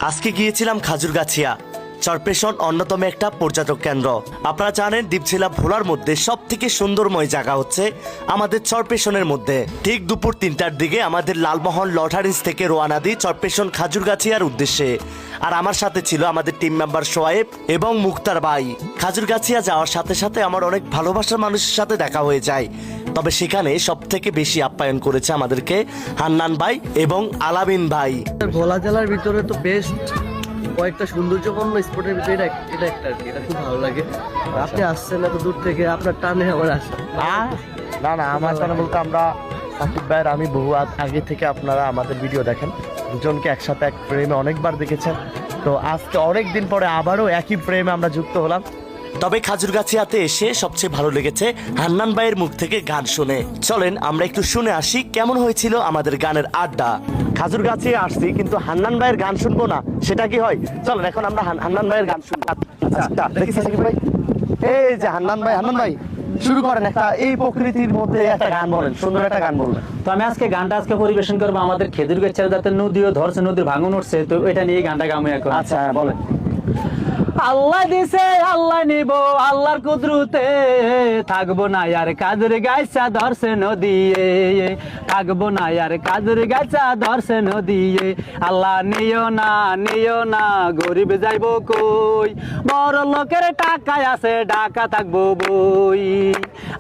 আজকে গিয়েছিলাম খাজুরগাছিয়া। চরপেশন অন্যতম একটা পর্যটক কেন্দ্র। আপনারা জানেন দ্বীপজেলা ভোলার মধ্যে সব থেকে সুন্দরময় জায়গা হচ্ছে আমাদের চরপেশনের মধ্যে। ঠিক দুপুর 3টার দিকে আমাদের লালমোহন লটারিস থেকে রওনা দিই চরপেশন খাজুরগাছিয়ার উদ্দেশ্যে। আর আমার সাথে ছিল আমাদের টিম মেম্বার সোয়েব এবং মুক্তার ভাই। খাজুরগাছিয়া যাওয়ার সাথে সাথে আমার অনেক ভালোবাসার মানুষের সাথে দেখা হয়ে যায়। তবে সেখানে সব থেকে বেশি আপ্যায়ন করেছে আমাদেরকে হান্নান ভাই এবং আলামিন ভাই। ভোলা জেলার ভিতরে তো বেস্ট কয়েকটা সৌন্দর্যপূর্ণ স্পটের ভিতরে এটা একটা আর কি, এটা খুব ভালো লাগে। আপনি আসছেন এত দূর থেকে, আপনার টানে আমার আসা। না না, আমার টানে বলতে আমরা সাকিব ভাইয়ের আমি বহু আগে থেকে আপনারা আমাদের ভিডিও দেখেন, দুজনকে একসাথে এক ফ্রেমে অনেকবার দেখেছেন। তো আজকে অনেক দিন পরে আবারও একই ফ্রেমে আমরা যুক্ত হলাম। তবে খাজুরগাছিয়াতে এসে সবচেয়ে ভালো লেগেছে হান্নান ভাইয়ের মুখ থেকে গান শুনে। চলেন আমরা একটু শুনে আসি কেমন হয়েছিল আমাদের গানের আড্ডা। খাজুরগাছিয়া আসছি কিন্তু হান্নান ভাইয়ের গান শুনবো না, সেটা কি হয়? চলেন এখন আমরা হান্নান ভাইয়ের গান শুনবো। আচ্ছা দেখেছি সাকিব ভাই, এই যে হান্নান ভাই শুরু করেন একটা, এই প্রকৃতির মধ্যে একটা গান বলেন, সুন্দর একটা গান বলবেন। তো আমি গানটা পরিবেশন করবো আমাদের খেজুরগাছিয়া যাতে নদীও ধরছে, নদীর ভাঙন উঠছে, তো এটা নিয়ে গানটা গামু এখন। আচ্ছা বলেন। আল্লাহ দিছে আল্লাহ নিব, আল্লাহর কুদরতে থাকবো না আর কাজের গাইছা ধরছে নদী, থাকবো না আর কাজের গাইছা ধরছে নদী। আল্লাহ নিও না গরিব যাইব কই, বড় লোকের টাকায় আছে ডাকা থাকবো বই।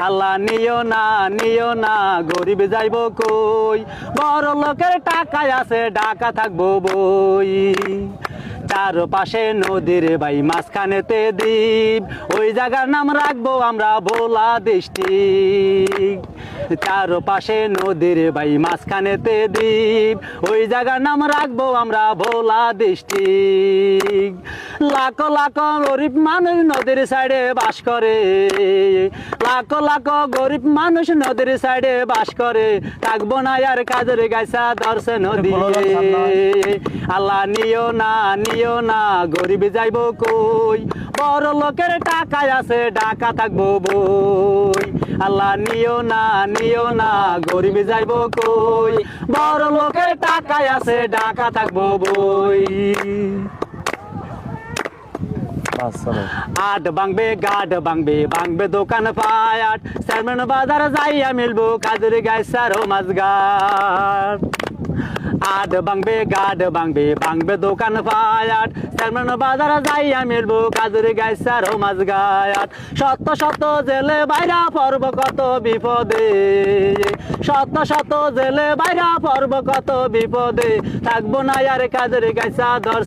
আল্লাহ নিও না গরিব যাইব কই, বড় লোকের টাকায় আছে ডাকা থাকবো বই। চারপাশে নদীর ভাই মাঝখানেতে দ্বীপ, ওই জায়গার নাম রাখবো আমরা ভোলা ডিস্ট্রিক্ট। চারপাশে নদীর ভাই মাঝখানেতে দ্বীপ, ওই জায়গার নাম রাখবো আমরা ভোলা ডিস্ট্রিক্ট। লাখো লাখো গরিব মানুষ নদীর সাইডে বাস করে, লাখো লাখো গরিব মানুষ নদীর সাইডে বাস করে, থাকবো না আর কাজের গাইছা ধরছে নদী। আল্লাহ নিও না গরিব যাইব কই, বড় লোকের টাকায় আছে ডাকা থাকবো বই। আল্লাহ নিও না গরিব যাইব কই, বড় লোকের টাকায় আছে ডাকা থাকবো বই। আট ভাঙবে গাড ভাঙবে দোকান পায়াট, চেয়ারম্যান বাজার যাইয়া মিলবো কাজের গাইছার মাঝঘাট। আট ভাঙবে গাড ভাঙবে দোকান পায়াট, চেয়ারম্যান বাজার যাইয়া মিলবো কাজের গাইছার মাঝঘাট। শত জেলে বাইরা পর্ব কত বিপদে, শত জেলে বাইরা পর্ব কত বিপদে, থাকবো না আর কাজের গাইছা ধর